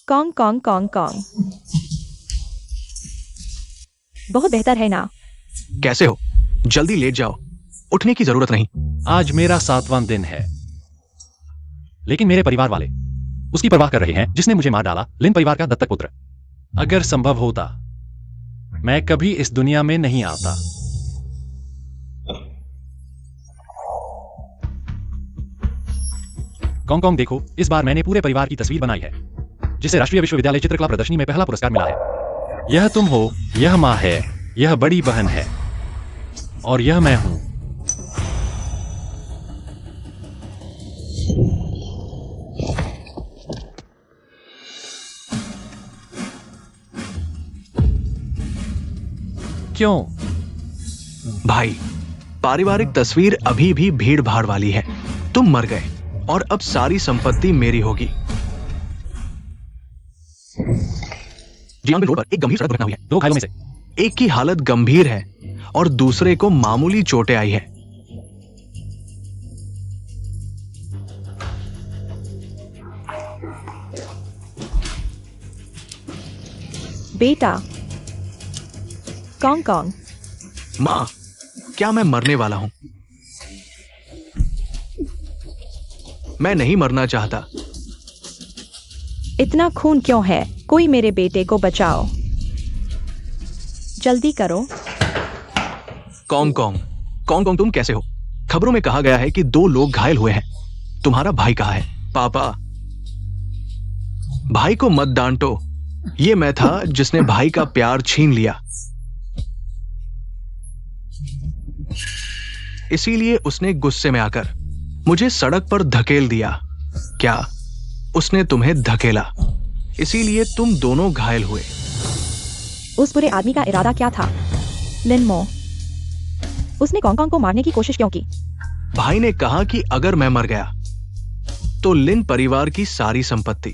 Kong Kong Kong Kong. बहुत बेहतर है ना? कैसे हो? जल्दी लेट जाओ, उठने की जरूरत नहीं। आज मेरा 7वां दिन है, लेकिन मेरे परिवार वाले उसकी परवाह कर रहे हैं जिसने मुझे मार डाला, लिन परिवार का दत्तक पुत्र। अगर संभव होता मैं कभी इस दुनिया में नहीं आता। कॉन्ग कॉन्ग देखो, इस बार मैंने पूरे परिवार की तस्वीर बनाई है जिसे राष्ट्रीय विश्वविद्यालय चित्रकला प्रदर्शनी में पहला पुरस्कार मिला है। यह तुम हो, यह माँ है, यह बड़ी बहन है और यह मैं हूं। क्यों? भाई, पारिवारिक तस्वीर अभी भी भीड़ भाड़ वाली है। तुम मर गए और अब सारी संपत्ति मेरी होगी। जियांगबिल रोड पर एक गंभीर सड़क दुर्घटना हुई है। 2 घायलों में से एक की हालत गंभीर है और दूसरे को मामूली चोटें आई है। बेटा, कॉन्ग कॉन्ग। माँ, क्या मैं मरने वाला हूं? मैं नहीं मरना चाहता। इतना खून क्यों है? कोई मेरे बेटे को बचाओ, जल्दी करो। कॉन्ग कॉन्ग, कॉन्ग कॉन्ग, तुम कैसे हो? खबरों में कहा गया है कि 2 लोग घायल हुए हैं। तुम्हारा भाई कहाँ है? पापा, भाई को मत डांटो। ये मैं था जिसने भाई का प्यार छीन लिया, इसीलिए उसने गुस्से में आकर मुझे सड़क पर धकेल दिया। क्या उसने तुम्हें धकेला? इसीलिए तुम दोनों घायल हुए। उस बुरे आदमी का इरादा क्या था? लिनमो, उसने कॉन्ग कॉन्ग को मारने की कोशिश क्यों की? भाई ने कहा कि अगर मैं मर गया तो लिन परिवार की सारी संपत्ति।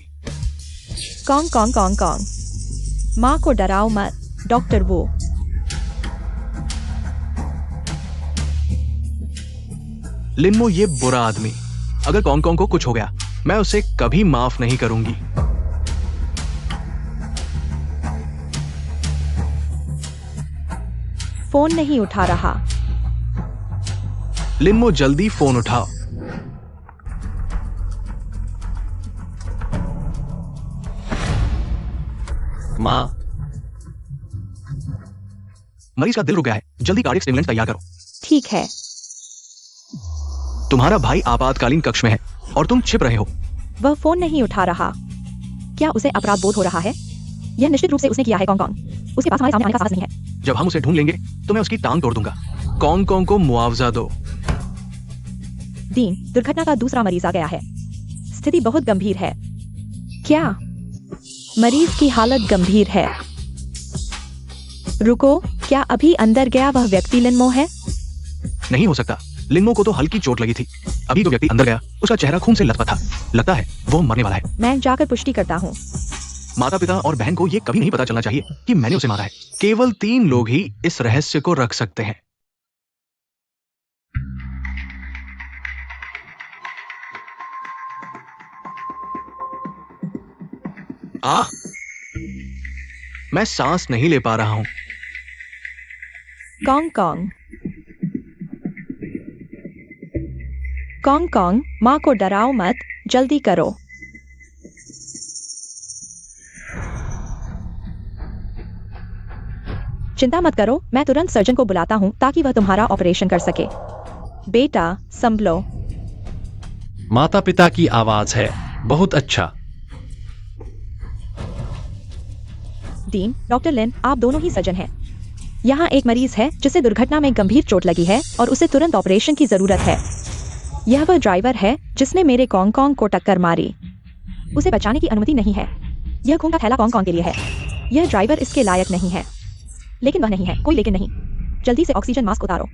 कॉन्ग कॉन्ग कॉन्ग कॉन्ग, माँ को डराओ मत। डॉक्टर वो लिनमो ये बुरा आदमी, अगर कॉन्ग कॉन्ग को कुछ हो गया मैं उसे कभी माफ नहीं करूंगी। फोन नहीं उठा रहा। लिनमो जल्दी फोन उठाओ। माँ, मरीज का दिल रुक गया है, जल्दी कार्डियक स्टिमुलेंट तैयार करो। ठीक है। तुम्हारा भाई आपातकालीन कक्ष में है और तुम छिप रहे हो। वह फोन नहीं उठा रहा। क्या उसे अपराध बोध हो रहा है? यह निश्चित रूप से उसने किया है। कॉन्ग कॉन्ग, उसके पास हमारे सामने आने का साहस नहीं है। जब हम उसे ढूंढ लेंगे तो मैं उसकी टांग तोड़ दूंगा। कॉन्ग कॉन्ग को मुआवजा दो। दीन, दुर्घटना का दूसरा मरीज आ गया है। स्थिति बहुत गंभीर है। क्या? मरीज की हालत गंभीर है। रुको, क्या अभी अंदर गया वह व्यक्ति लिनमो है? नहीं हो सकता, लिनमो को तो हल्की चोट लगी थी। अभी जो व्यक्ति अंदर गया उसका चेहरा खून से लथपथ था। लगता है वो मरने वाला है। मैं जाकर पुष्टि करता हूँ। माता पिता और बहन को ये कभी नहीं पता चलना चाहिए कि मैंने उसे मारा है। केवल 3 लोग ही इस रहस्य को रख सकते हैं। मैं सांस नहीं ले पा रहा हूं। कॉन्ग कॉन्ग, कॉन्ग कॉन्ग, माँ को डराओ मत, जल्दी करो। चिंता मत करो, मैं तुरंत सर्जन को बुलाता हूँ ताकि वह तुम्हारा ऑपरेशन कर सके। बेटा, संभलो। माता पिता की आवाज है। बहुत अच्छा। डीन, डॉक्टर लिन, आप दोनों ही सर्जन हैं। यहाँ एक मरीज है जिसे दुर्घटना में गंभीर चोट लगी है और उसे तुरंत ऑपरेशन की जरूरत है। यह वह ड्राइवर है जिसने मेरे कॉन्ग कॉन्ग को टक्कर मारी। उसे बचाने की अनुमति नहीं है। यह खून का थैला कॉन्ग कॉन्ग के लिए है। यह ड्राइवर इसके लायक नहीं है। लेकिन वह नहीं है, कोई लेकिन नहीं। जल्दी से ऑक्सीजन मास्क उतारो।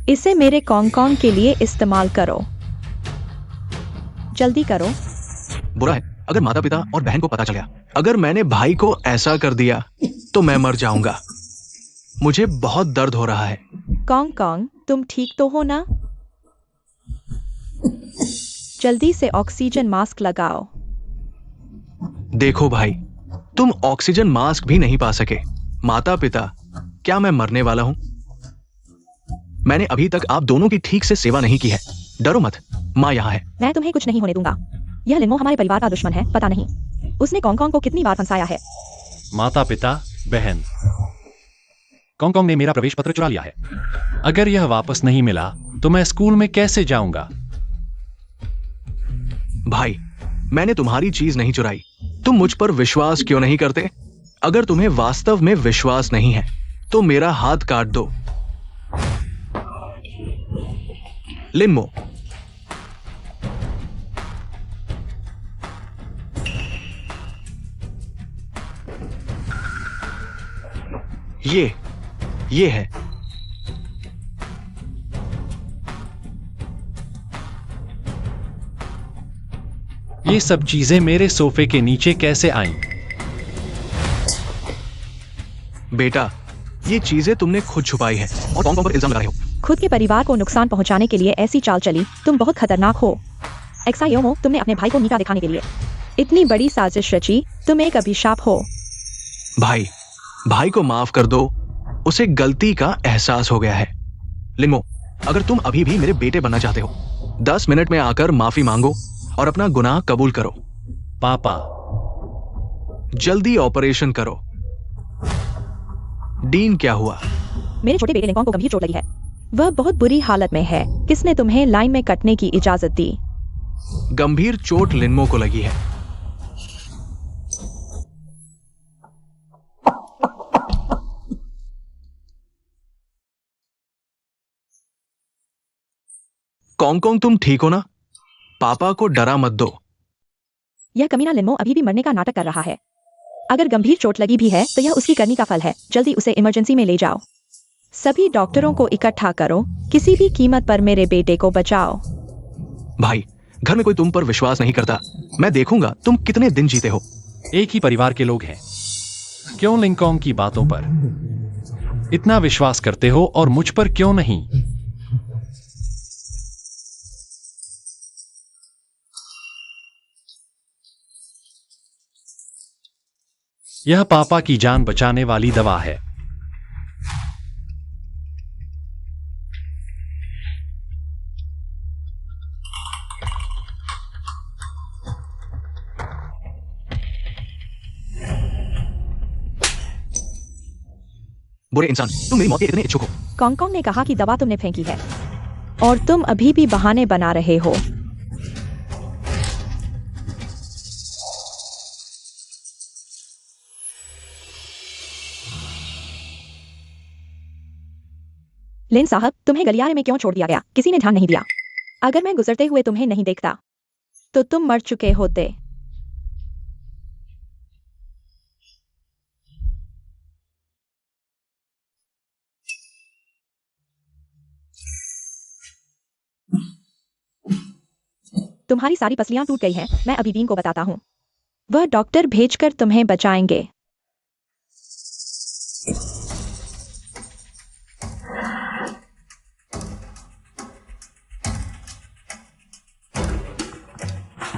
इसे मेरे कॉन्ग कॉन्ग के लिए इस्तेमाल करो, जल्दी करो। बुरा है अगर माता पिता और बहन को पता चल गया। अगर मैंने भाई को ऐसा कर दिया तो मैं मर जाऊंगा। मुझे बहुत दर्द हो रहा है। कॉन्ग कॉन्ग, तुम ठीक तो हो ना? जल्दी से ऑक्सीजन मास्क लगाओ। देखो भाई, तुम ऑक्सीजन मास्क भी नहीं पा सके। माता पिता, क्या मैं मरने वाला हूं? मैंने अभी तक आप दोनों की ठीक से सेवा नहीं की है। डरो मत, माँ यहाँ है। मैं तुम्हें कुछ नहीं होने दूंगा। यह लिनमो हमारे परिवार का दुश्मन है, पता नहीं उसने कॉन्ग को कितनी बार फंसाया है। माता पिता, बहन, कॉन्ग ने मेरा प्रवेश पत्र चुरा लिया है। अगर यह वापस नहीं मिला तो मैं स्कूल में कैसे जाऊंगा? भाई, मैंने तुम्हारी चीज नहीं चुराई। तुम मुझ पर विश्वास क्यों नहीं करते? अगर तुम्हें वास्तव में विश्वास नहीं है तो मेरा हाथ काट दो। लिनमो, ये है। ये सब चीजें मेरे सोफे के नीचे कैसे आईं? बेटा, ये चीजें तुमने खुद छुपाई है और कॉन्ग पर इल्जाम लगा रहे हो। खुद के परिवार को नुकसान पहुंचाने के लिए ऐसी चाल चली, तुम बहुत खतरनाक हो। एक्सायोमो, तुमने अपने भाई को नीचा दिखाने के लिए इतनी बड़ी साजिश रची। तुम एक अभिशाप हो। भाई को माफ कर दो, उसे गलती का एहसास हो गया है। लिनमो, अगर तुम अभी भी मेरे बेटे बनना चाहते हो, 10 मिनट में आकर माफी मांगो और अपना गुनाह कबूल करो। पापा, जल्दी ऑपरेशन करो। डीन, क्या हुआ? मेरे छोटे बेटे लिंकॉन को गंभीर चोट लगी है। वह बहुत बुरी हालत में है। किसने तुम्हें लाइन में कटने की इजाजत दी? गंभीर चोट लिनमो को लगी है। कॉन्ग, तुम ठीक हो ना? पापा को डरा मत दो। यह कमीना लिनमो अभी भी मरने का नाटक कर रहा है। अगर गंभीर चोट लगी भी है तो यह उसकी करनी का फल है। जल्दी उसे इमरजेंसी में ले जाओ। सभी डॉक्टरों को इकट्ठा करो। किसी भी कीमत पर मेरे बेटे को बचाओ। भाई, घर में कोई तुम पर विश्वास नहीं करता। मैं देखूंगा तुम कितने दिन जीते हो। एक ही परिवार के लोग हैं। क्यों लिंकॉन्ग की बातों पर इतना विश्वास करते हो और मुझ पर क्यों नहीं? यह पापा की जान बचाने वाली दवा है। बुरे इंसान, तुम मेरी मौत के इतने इच्छुक हो। कॉन्ग ने कहा कि दवा तुमने फेंकी है और तुम अभी भी बहाने बना रहे हो। लिन साहब, तुम्हें गलियारे में क्यों छोड़ दिया गया? किसी ने ध्यान नहीं दिया। अगर मैं गुजरते हुए तुम्हें नहीं देखता तो तुम मर चुके होते। तुम्हारी सारी पसलियां टूट गई हैं। मैं अभी डीन को बताता हूँ। वह डॉक्टर भेजकर तुम्हें बचाएंगे।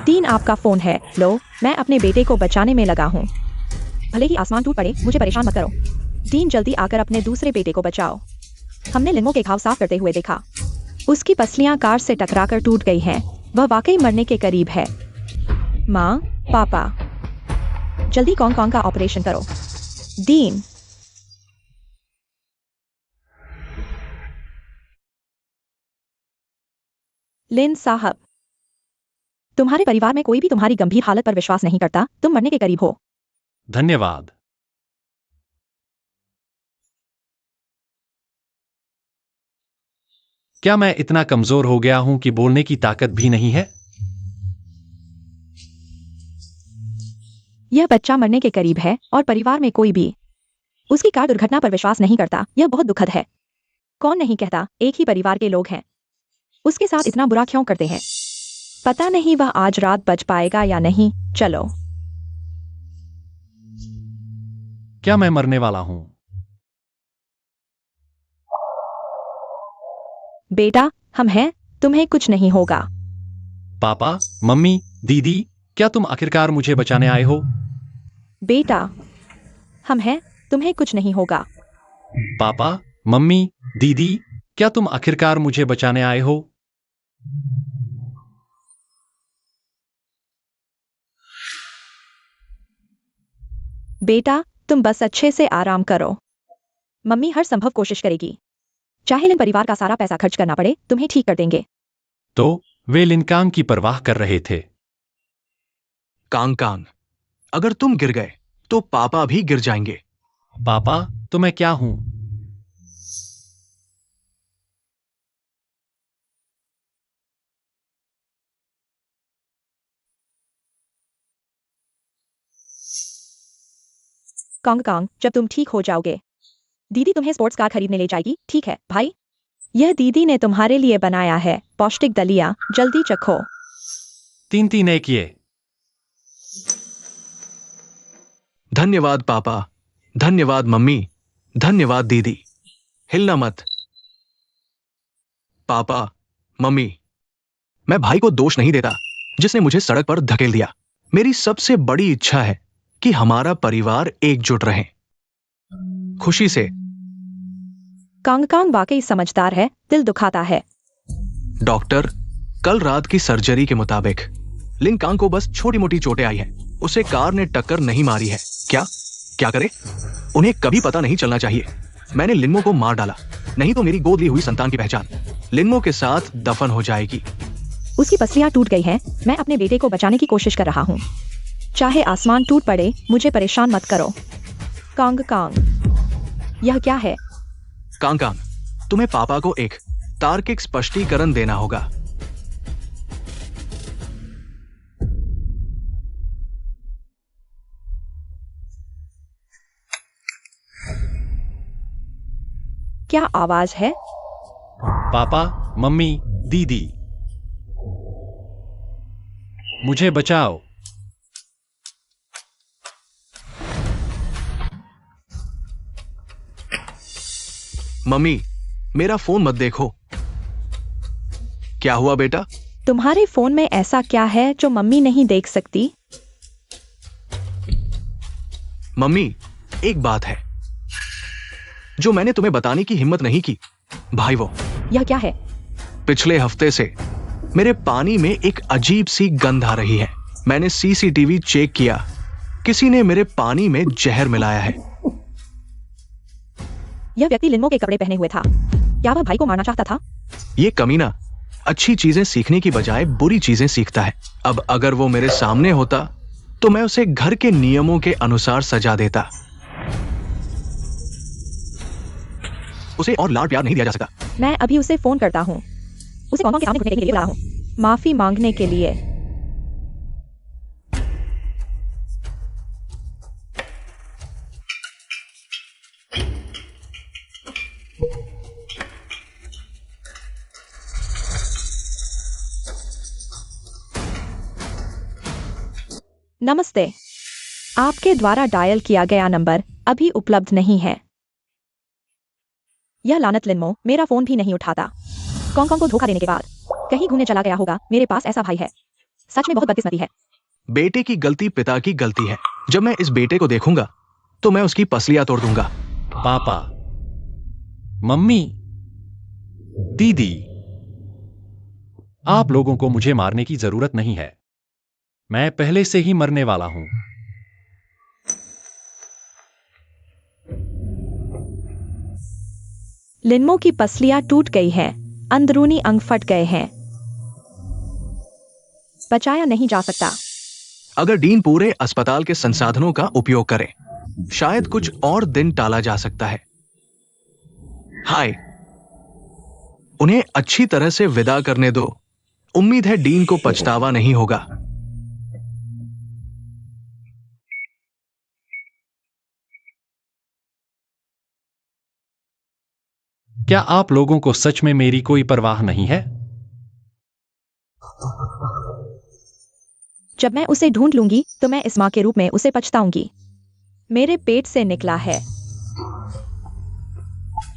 डीन, आपका फोन है। लो, मैं अपने बेटे को बचाने में लगा हूँ। भले ही आसमान टूट पड़े, मुझे परेशान मत करो। डीन, जल्दी आकर अपने दूसरे बेटे को बचाओ। हमने लिनमो के घाव साफ करते हुए देखा। उसकी पसलियां कार से टकराकर टूट गई हैं। वह वाकई मरने के करीब है। माँ, पापा, जल्दी कॉन्ग का ऑपरेशन करो। डीन, लिन साहब, तुम्हारे परिवार में कोई भी तुम्हारी गंभीर हालत पर विश्वास नहीं करता। तुम मरने के करीब हो। धन्यवाद। क्या मैं इतना कमजोर हो गया हूं कि बोलने की ताकत भी नहीं है? यह बच्चा मरने के करीब है और परिवार में कोई भी उसकी कार दुर्घटना पर विश्वास नहीं करता। यह बहुत दुखद है। कौन नहीं कहता, एक ही परिवार के लोग हैं। उसके साथ इतना बुरा क्यों करते हैं? पता नहीं वह आज रात बच पाएगा या नहीं। चलो। क्या मैं मरने वाला हूं? बेटा, हम हैं, तुम्हें कुछ नहीं होगा। पापा, मम्मी, दीदी, क्या तुम आखिरकार मुझे बचाने आए हो? बेटा, हम हैं, तुम्हें कुछ नहीं होगा। पापा, मम्मी, दीदी, क्या तुम आखिरकार मुझे बचाने आए हो? बेटा, तुम बस अच्छे से आराम करो। मम्मी हर संभव कोशिश करेगी। चाहे लिन परिवार का सारा पैसा खर्च करना पड़े, तुम्हें ठीक कर देंगे। तो वे लिनकांग की परवाह कर रहे थे। कांग कांग, अगर तुम गिर गए तो पापा भी गिर जाएंगे। पापा, तो मैं क्या हूं? कांग कांग, जब तुम ठीक हो जाओगे, दीदी तुम्हें स्पोर्ट्स कार खरीदने ले जाएगी, ठीक है भाई? यह दीदी ने तुम्हारे लिए बनाया है, पौष्टिक दलिया, जल्दी चखो। 3-3 एक ये। धन्यवाद पापा, धन्यवाद मम्मी, धन्यवाद दीदी। हिलना मत। पापा, मम्मी, मैं भाई को दोष नहीं देता जिसने मुझे सड़क पर धकेल दिया। मेरी सबसे बड़ी इच्छा है कि हमारा परिवार एकजुट रहे, खुशी से। कांग कांग वाकई समझदार है, दिल दुखाता है। डॉक्टर, कल रात की सर्जरी के मुताबिक लिन कांग को बस छोटी मोटी चोटें आई हैं। उसे कार ने टक्कर नहीं मारी है। क्या करे? उन्हें कभी पता नहीं चलना चाहिए। मैंने लिनमो को मार डाला, नहीं तो मेरी गोद ली हुई संतान की पहचान लिनमो के साथ दफन हो जाएगी। उसकी पसलियां टूट गई हैं। मैं अपने बेटे को बचाने की कोशिश कर रहा हूँ। चाहे आसमान टूट पड़े, मुझे परेशान मत करो। कांग कांग, यह क्या है? कांग कांग, तुम्हें पापा को एक तार्किक स्पष्टीकरण देना होगा। क्या आवाज है? पापा, मम्मी, दीदी, मुझे बचाओ। मम्मी, मेरा फोन मत देखो। क्या हुआ बेटा? तुम्हारे फोन में ऐसा क्या है जो मम्मी नहीं देख सकती? मम्मी, एक बात है जो मैंने तुम्हें बताने की हिम्मत नहीं की। भाई, वो यह क्या है? पिछले हफ्ते से मेरे पानी में एक अजीब सी गंध आ रही है। मैंने सीसीटीवी चेक किया, किसी ने मेरे पानी में जहर मिलाया है। यह व्यक्ति लिनमो के कपड़े पहने हुए था। क्या वह भाई को मारना चाहता था? ये कमीना अच्छी चीजें सीखने की बजाय बुरी चीजें सीखता है। अब अगर वो मेरे सामने होता तो मैं उसे घर के नियमों के अनुसार सजा देता। उसे और लाड प्यार नहीं दिया जा सकता। मैं अभी उसे फोन करता हूँ। उसे कौन के सामने घुटने के लिए बुला रहा हूँ, माफी मांगने के लिए। नमस्ते, आपके द्वारा डायल किया गया नंबर अभी उपलब्ध नहीं है। यह लानत लिनमो मेरा फोन भी नहीं उठाता। कांग कांग को धोखा देने के बाद कहीं घूमने चला गया होगा। मेरे पास ऐसा भाई है, सच में बहुत बदकिस्मती है। बेटे की गलती पिता की गलती है। जब मैं इस बेटे को देखूंगा तो मैं उसकी पसलियां तोड़ दूंगा। पापा, मम्मी, दीदी, आप लोगों को मुझे मारने की जरूरत नहीं है। मैं पहले से ही मरने वाला हूं। लिनमो की पसलियां टूट गई हैं, अंदरूनी अंग फट गए हैं, बचाया नहीं जा सकता। अगर डीन पूरे अस्पताल के संसाधनों का उपयोग करे, शायद कुछ और दिन टाला जा सकता है। हाय, उन्हें अच्छी तरह से विदा करने दो। उम्मीद है डीन को पछतावा नहीं होगा। क्या आप लोगों को सच में मेरी कोई परवाह नहीं है? जब मैं उसे ढूंढ लूंगी तो मैं इस मां के रूप में उसे पछताऊंगी। मेरे पेट से निकला है।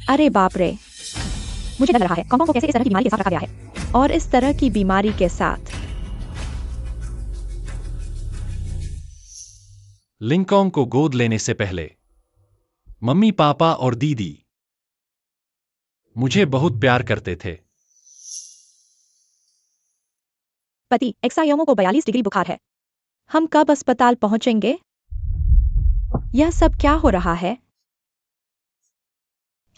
अरे बाप रे, मुझे लग रहा है कांग कांग को कैसे इस तरह की बीमारी के साथ रखा गया है, और इस तरह की बीमारी के साथ। लिंकॉन्ग को गोद लेने से पहले मम्मी पापा और दीदी मुझे बहुत प्यार करते थे। पति एक्सायोमो को 42 डिग्री बुखार है। हम कब अस्पताल पहुंचेंगे? यह सब क्या हो रहा है?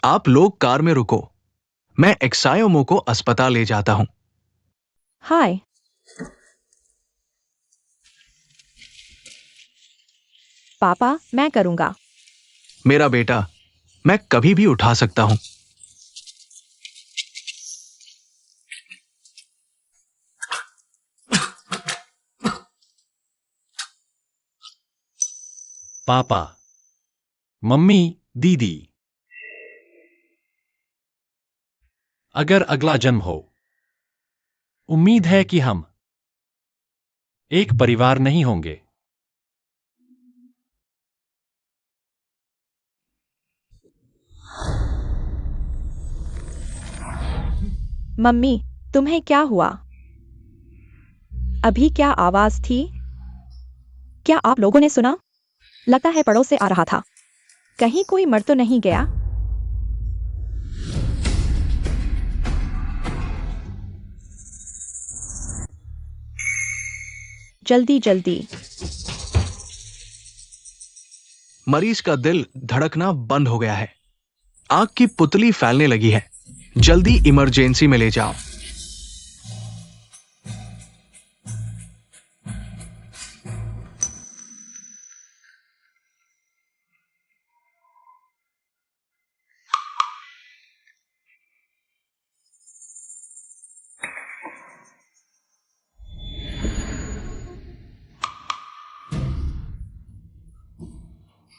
आप लोग कार में रुको, मैं एक्सायोमो को अस्पताल ले जाता हूं। हाय। पापा, मैं करूंगा। मेरा बेटा, मैं कभी भी उठा सकता हूं। पापा, मम्मी, दीदी, अगर अगला जन्म हो, उम्मीद है कि हम एक परिवार नहीं होंगे। मम्मी, तुम्हें क्या हुआ? अभी क्या आवाज थी? क्या आप लोगों ने सुना? लगता है पड़ोस से आ रहा था। कहीं कोई मर तो नहीं गया? जल्दी जल्दी। मरीज का दिल धड़कना बंद हो गया है। आंख की पुतली फैलने लगी है। जल्दी इमरजेंसी में ले जाओ।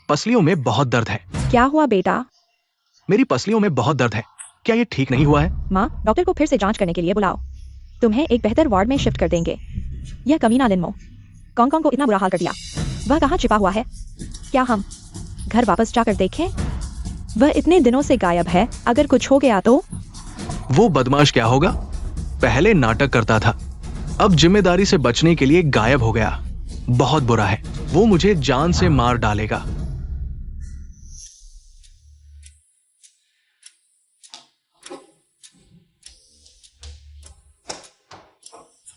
पसलियों में बहुत दर्द है। क्या हुआ बेटा? मेरी पसलियों में बहुत दर्द है। क्या ये ठीक नहीं हुआ है? माँ, डॉक्टर को फिर से जांच करने के लिए बुलाओ। तुम्हें एक बेहतर वार्ड में शिफ्ट कर देंगे। यह कमीना लिनमो कॉन्ग को इतना बुरा हाल कर दिया। वह कहाँ छिपा हुआ है? क्या हम घर वापस जाकर देखें? वह इतने दिनों से गायब है। अगर कुछ हो गया तो? वो बदमाश क्या होगा? पहले नाटक करता था, अब जिम्मेदारी से बचने के लिए गायब हो गया। बहुत बुरा है। वो मुझे जान से मार डालेगा।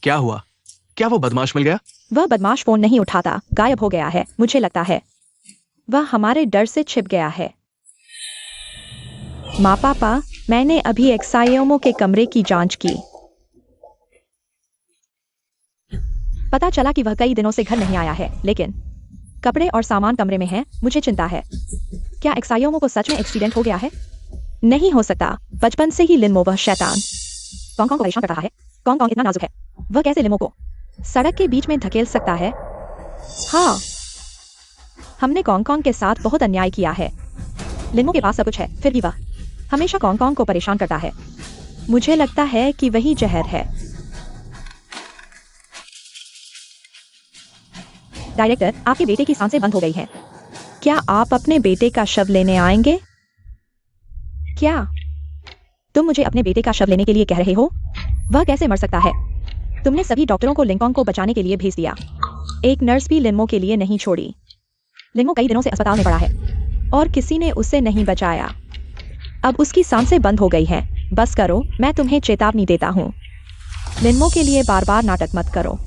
क्या हुआ? क्या वो बदमाश मिल गया? वह बदमाश फोन नहीं उठाता, गायब हो गया है। मुझे लगता है वह हमारे डर से छिप गया है। माँ पापा, मैंने अभी एक्सायोमो के कमरे की जांच की। पता चला कि वह कई दिनों से घर नहीं आया है, लेकिन कपड़े और सामान कमरे में हैं। मुझे चिंता है। क्या एक्सायोमो को सच में एक्सीडेंट हो गया है? नहीं हो सकता। बचपन से ही लिनमो वह शैतान कॉन्ग को परेशान कर रहा है। कॉन्ग इतना नाजुक है, वह कैसे लिनमो को सड़क के बीच में धकेल सकता है? हाँ, हमने कॉन्ग के साथ बहुत अन्याय किया है। लिनमो के पास सब कुछ है, फिर भी वह हमेशा कॉन्ग को परेशान करता है। मुझे लगता है कि वही जहर है। डायरेक्टर, आपके बेटे की सांसें बंद हो गई हैं। क्या आप अपने बेटे का शव लेने आएंगे? क्या तुम मुझे अपने बेटे का शव लेने के लिए कह रहे हो? वह कैसे मर सकता है? तुमने सभी डॉक्टरों को लिंकॉन्ग को बचाने के लिए भेज दिया। एक नर्स भी लिनमो के लिए नहीं छोड़ी। लिनमो कई दिनों से अस्पताल में पड़ा है और किसी ने उसे नहीं बचाया। अब उसकी सांसें बंद हो गई हैं। बस करो, मैं तुम्हें चेतावनी देता हूँ। लिनमो के लिए बार बार नाटक मत करो।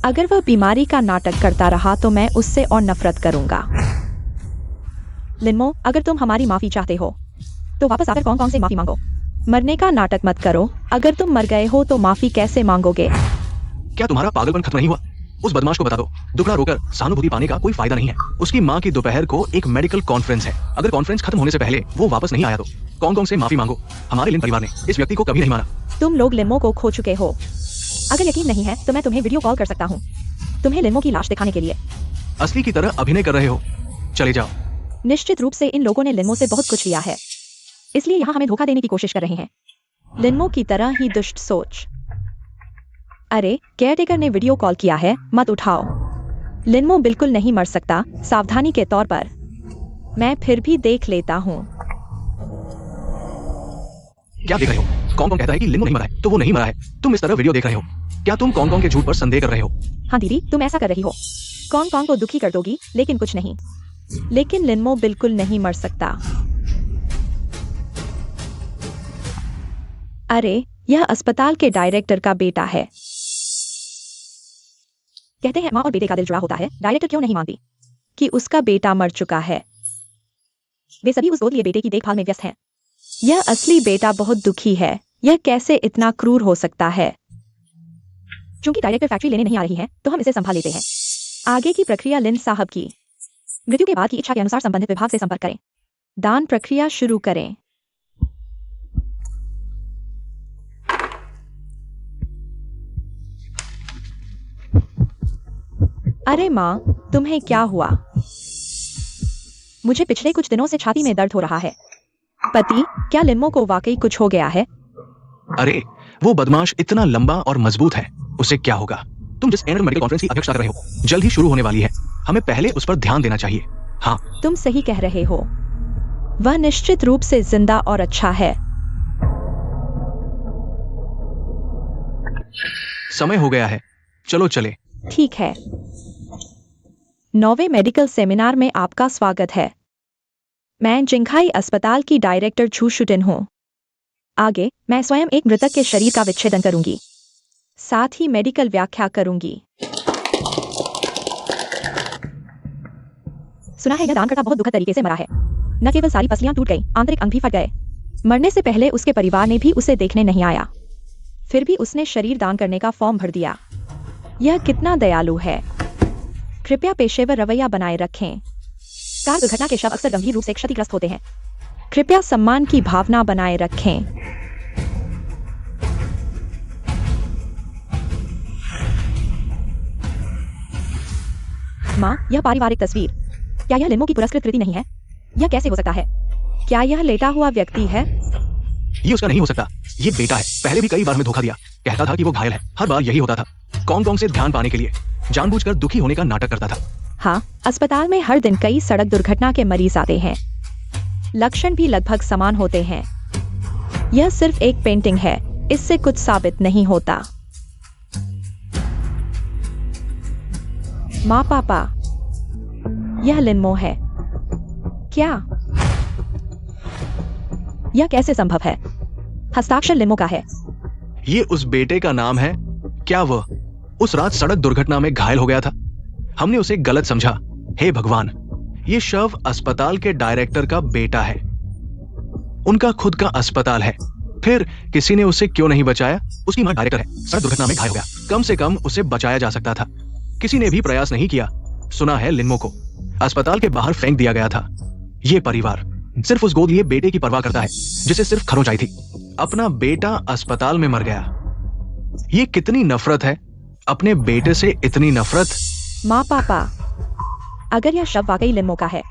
अगर वह बीमारी का नाटक करता रहा तो मैं उससे और नफरत करूंगा। लिनमो, अगर तुम हमारी माफी चाहते हो तो वापस आकर कॉन्ग से माफी मांगो। मरने का नाटक मत करो। अगर तुम मर गए हो तो माफी कैसे मांगोगे? क्या तुम्हारा पागलपन खत्म नहीं हुआ? उस बदमाश को बता दो, दुखड़ा रोकर सहानुभूति पाने का कोई फायदा नहीं है। उसकी माँ की दोपहर को एक मेडिकल कॉन्फ्रेंस है। अगर कॉन्फ्रेंस खत्म होने से पहले वो वापस नहीं आया तो कॉन्ग से माफी मांगो। हमारे लिन परिवार ने इस व्यक्ति को कभी नहीं माना। तुम लोग लिनमो को खो चुके हो। अगर यकीन नहीं है तो मैं तुम्हें वीडियो कॉल कर सकता हूँ, तुम्हें लिनमो की लाश दिखाने के लिए। असली की तरह अभिनय कर रहे हो। चले जाओ। निश्चित रूप से इन लोगों ने लिनमो से बहुत कुछ लिया है, इसलिए यहाँ हमें धोखा देने की कोशिश कर रहे हैं। लिनमो की तरह ही दुष्ट सोच। अरे, केयरटेकर ने वीडियो कॉल किया है, मत उठाओ। लिनमो बिल्कुल नहीं मर सकता, सावधानी के तौर पर। मैं फिर भी देख लेता हूँ। क्या देख रहे हो? कॉन्ग कहता है कि लिनमो नहीं मरा है, तो वो नहीं मरा है। तुम इस तरह वीडियो देख रहे हो। क्या तुम कॉन्ग के झूठ पर संदेह कर रहे हो? हाँ दीदी, तुम ऐसा कर रही हो। कॉन्ग कॉन्ग को दुखी कर दोगी, लेकिन कुछ नहीं। लेकिन लिनमो बिल्कुल नहीं मर सकता। अरे, यह अस्पताल के डायरेक्टर का बेटा है। कहते हैं माँ और बेटे का दिल जुड़ा होता है। डायरेक्टर क्यों नहीं मानती कि उसका बेटा मर चुका है? वे सभी उस गोद लिए बेटे की देखभाल में व्यस्त हैं। यह असली बेटा बहुत दुखी है। यह कैसे इतना क्रूर हो सकता है? चूंकि डायरेक्टर फैक्ट्री लेने नहीं आ रही है, तो हम इसे संभाल लेते हैं। आगे की प्रक्रिया लिन साहब की मृत्यु के बाद की इच्छा के अनुसार संबंधित विभाग से संपर्क करें। दान प्रक्रिया शुरू करें। अरे माँ, तुम्हें क्या हुआ? मुझे पिछले कुछ दिनों से छाती में दर्द हो रहा है। पति, क्या लिनमो को वाकई कुछ हो गया है? अरे, वो बदमाश इतना लंबा और मजबूत है, उसे क्या होगा? तुम जिस एनुअल मेडिकल कॉन्फ्रेंस की अध्यक्षता कर रहे हो, जल्द ही शुरू होने वाली है। हमें पहले उस पर ध्यान देना चाहिए। हाँ, तुम सही कह रहे हो। वह निश्चित रूप से जिंदा और अच्छा है। समय हो गया है, चलो चले। ठीक है। 9वें मेडिकल सेमिनार में आपका स्वागत है। मैं जिंघाई अस्पताल की डायरेक्टर छू शुटिन हूँ। आगे मैं स्वयं एक मृतक के शरीर का विच्छेदन करूंगी, साथ ही मेडिकल व्याख्या करूंगी। सुना है यह दानकर्ता बहुत दुखद तरीके से मरा है। न केवल सारी पसलियां टूट गई, आंतरिक अंग भी फट गए। मरने से पहले उसके परिवार ने भी उसे देखने नहीं आया। फिर भी उसने शरीर दान करने का फॉर्म भर दिया। यह कितना दयालु है। कृपया पेशेवर रवैया बनाए रखें। कार दुर्घटना के शव अक्सर गंभीर रूप से क्षतिग्रस्त होते हैं। कृपया सम्मान की भावना बनाए रखें। माँ, यह पारिवारिक तस्वीर, क्या यह लिनमो की पुरस्कृत कृति नहीं है? यह कैसे हो सकता है? क्या यह लेटा हुआ व्यक्ति है? ये उसका नहीं हो सकता। ये बेटा है। पहले भी कई बार हमें धोखा दिया, कहता था कि वो घायल है। हर बार यही होता था। कॉन्ग कॉन्ग से ध्यान पाने के लिए जानबूझकर दुखी होने का नाटक करता था। हाँ, अस्पताल में हर दिन कई सड़क दुर्घटना के मरीज आते हैं। लक्षण भी लगभग समान होते हैं। यह सिर्फ एक पेंटिंग है, इससे कुछ साबित नहीं होता। माँ पापा, यह लिनमो है क्या? यह कैसे संभव है? हस्ताक्षर लिनमो का है। ये उस बेटे का नाम है। क्या वह उस रात सड़क दुर्घटना में घायल हो गया था? हमने उसे गलत समझा। हे भगवान, ये शव अस्पताल के डायरेक्टर का बेटा है। उनका खुद का अस्पताल है, फिर किसी ने उसे क्यों नहीं बचाया? उसकी मां डायरेक्टर है, सड़क दुर्घटना में घायल हो गया। कम से कम उसे बचाया जा सकता था। किसी ने भी प्रयास नहीं किया। सुना है लिनमो को अस्पताल के बाहर फेंक दिया गया था। ये परिवार सिर्फ उस गोद लिए बेटे की परवाह करता है, जिसे सिर्फ खरोंच आई थी। अपना बेटा अस्पताल में मर गया। ये कितनी नफरत है, अपने बेटे से इतनी नफरत। माँ पापा, अगर यह शव वाकई लिनमो का है,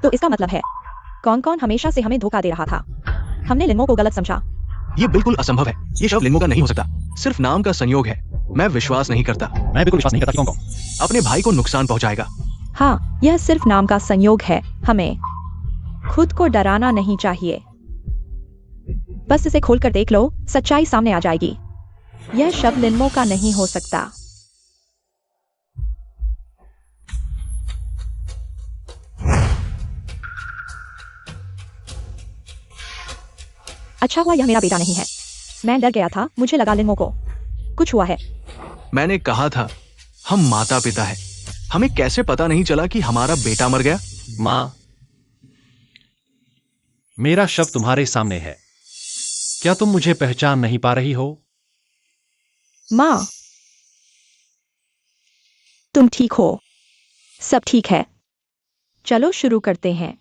तो इसका मतलब है कौन कौन हमेशा से हमें धोखा दे रहा था। हमने लिनमो को गलत समझा। ये बिल्कुल असंभव है। ये शव लिनमो का नहीं हो सकता। सिर्फ नाम का संयोग है। मैं विश्वास नहीं करता। मैं बिल्कुल विश्वास नहीं करता कि कॉन्ग कॉन्ग अपने भाई को नुकसान पहुंचाएगा। हाँ, यह सिर्फ नाम का संयोग है। हमें खुद को डराना नहीं चाहिए। बस इसे खोलकर देख लो, सच्चाई सामने आ जाएगी। यह शव लिनमो का नहीं हो सकता। अच्छा हुआ यह मेरा बेटा नहीं है। मैं डर गया था, मुझे लगा लिनमो को कुछ हुआ है। मैंने कहा था हम माता पिता हैं। हमें कैसे पता नहीं चला कि हमारा बेटा मर गया? माँ, मेरा शव तुम्हारे सामने है। क्या तुम मुझे पहचान नहीं पा रही हो? माँ, तुम ठीक हो? सब ठीक है। चलो शुरू करते हैं।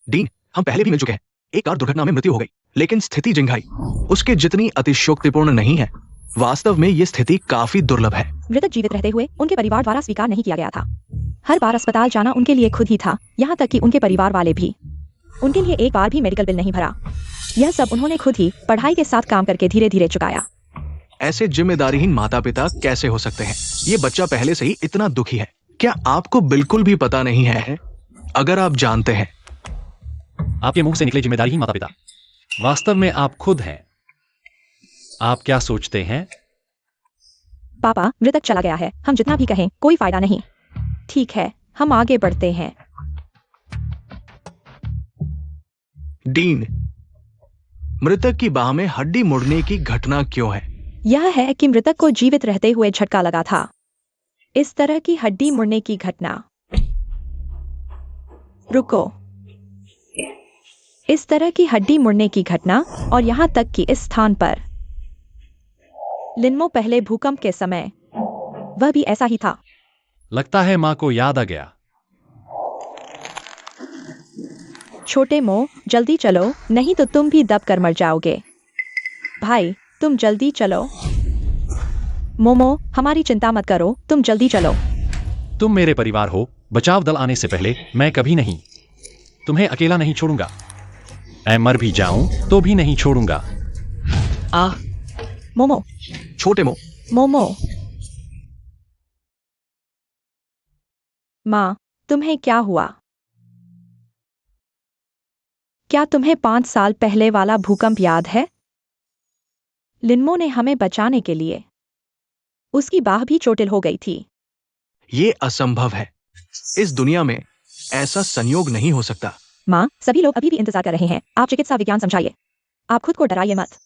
डीन, हम पहले भी मिल चुके हैं। एक कार दुर्घटना में मृत्यु हो गई, लेकिन स्थिति जिंघाई उसके जितनी अतिशयोक्तिपूर्ण नहीं है। वास्तव में ये स्थिति काफी दुर्लभ है। मृतक जीवित रहते हुए उनके परिवार द्वारा स्वीकार नहीं किया गया था। हर बार अस्पताल जाना उनके लिए खुद ही था, यहाँ तक कि उनके परिवार वाले भी। उनके लिए एक बार भी मेडिकल बिल नहीं भरा। यह सब उन्होंने खुद ही पढ़ाई के साथ काम करके धीरे धीरे चुकाया। ऐसे जिम्मेदारीहीन माता पिता कैसे हो सकते हैं? ये बच्चा पहले से ही इतना दुखी है। क्या आपको बिल्कुल भी पता नहीं है? अगर आप जानते हैं। आपके मुंह से निकले जिम्मेदारी ही माता पिता, वास्तव में आप खुद हैं। आप क्या सोचते हैं? पापा, मृतक चला गया है, हम जितना भी कहें कोई फायदा नहीं। ठीक है, हम आगे बढ़ते हैं। डीन, मृतक की बाह में हड्डी मुड़ने की घटना क्यों है? यह है कि मृतक को जीवित रहते हुए झटका लगा था। इस तरह की हड्डी मुड़ने की घटना। रुको, इस तरह की हड्डी मुड़ने की घटना, और यहां तक कि इस स्थान पर लिनमो पहले भूकंप के समय वह भी ऐसा ही था। लगता है माँ को याद आ गया। छोटे मो, जल्दी चलो, नहीं तो तुम भी दब कर मर जाओगे। भाई, तुम जल्दी चलो। मोमो, हमारी चिंता मत करो, तुम जल्दी चलो। तुम मेरे परिवार हो, बचाव दल आने से पहले मैं कभी नहीं तुम्हें अकेला नहीं छोड़ूंगा। मैं मर भी जाऊं तो भी नहीं छोड़ूंगा। मोमो, छोटे मो, मोमो। माँ, तुम्हें क्या हुआ? क्या तुम्हें 5 साल पहले वाला भूकंप याद है? लिनमो ने हमें बचाने के लिए उसकी बाह भी चोटिल हो गई थी। ये असंभव है। इस दुनिया में ऐसा संयोग नहीं हो सकता। माँ, सभी लोग अभी भी इंतजार कर रहे हैं। आप चिकित्सा विज्ञान समझाइए। आप खुद को डराइए मत।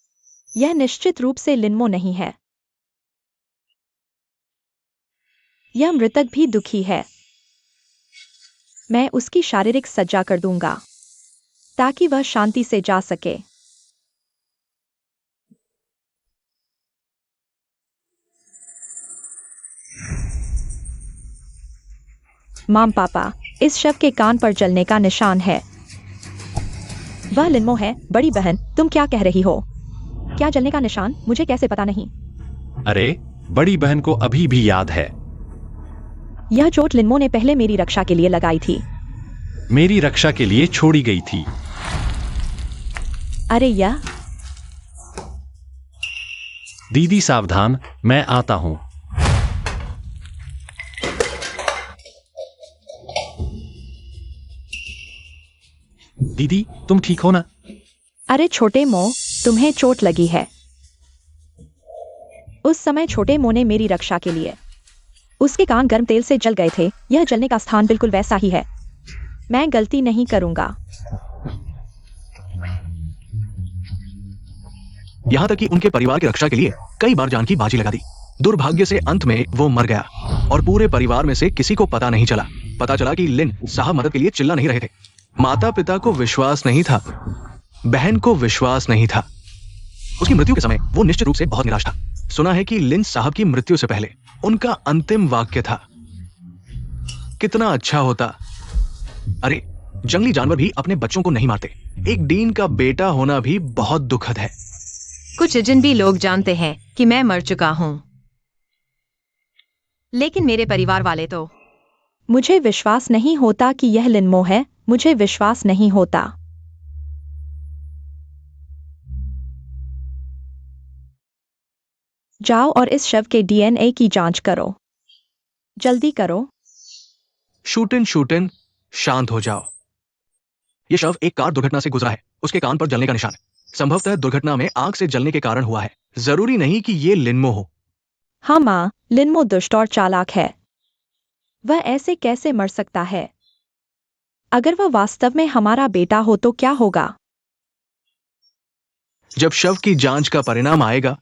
यह निश्चित रूप से लिनमो नहीं है। यह मृतक भी दुखी है। मैं उसकी शारीरिक सज्जा कर दूंगा ताकि वह शांति से जा सके। माम पापा, इस शव के कान पर जलने का निशान है। वह लिनमो है। बड़ी बहन, तुम क्या कह रही हो? क्या जलने का निशान? मुझे कैसे पता नहीं? अरे, बड़ी बहन को अभी भी याद है। यह चोट लिनमो ने पहले मेरी रक्षा के लिए लगाई थी। मेरी रक्षा के लिए छोड़ी गई थी। अरे यह दीदी सावधान, मैं आता हूं। दीदी, तुम ठीक हो ना? अरे छोटे मो, तुम्हें चोट लगी है। उस समय छोटे मो ने मेरी रक्षा के लिए उसके कान गर्म तेल से जल गए थे। यह जलने का स्थान बिल्कुल वैसा ही है। मैं गलती नहीं करूंगा। यहां तक कि उनके परिवार की रक्षा के लिए कई बार जान की बाजी लगा दी। दुर्भाग्य से अंत में वो मर गया और पूरे परिवार में से किसी को पता नहीं चला। पता चला कि लिन साहब मदद के लिए चिल्ला नहीं रहे थे। माता पिता को विश्वास नहीं था, बहन को विश्वास नहीं था। उसकी मृत्यु के समय वो निश्चित रूप से बहुत निराश था। सुना है कि लिन साहब की मृत्यु से पहले उनका अंतिम वाक्य था, कितना अच्छा होता। अरे, जंगली जानवर भी अपने बच्चों को नहीं मारते। एक डीन का बेटा होना भी बहुत दुखद है। कुछ अजनबी लोग जानते हैं कि मैं मर चुका हूं, लेकिन मेरे परिवार वाले तो। मुझे विश्वास नहीं होता कि यह लिनमो है। मुझे विश्वास नहीं होता। जाओ और इस शव के डीएनए की जांच करो। जल्दी करो। शूटिन, शांत हो जाओ। यह शव एक कार दुर्घटना से गुजरा है। उसके कान पर जलने का निशान है। संभवतः दुर्घटना में आग से जलने के कारण हुआ है। जरूरी नहीं कि ये लिनमो हो। हाँ माँ, लिनमो दुष्ट और चालाक है। वह ऐसे कैसे मर सकता है? अगर वह वास्तव में हमारा बेटा हो तो क्या होगा? जब शव की जांच का परिणाम आएगा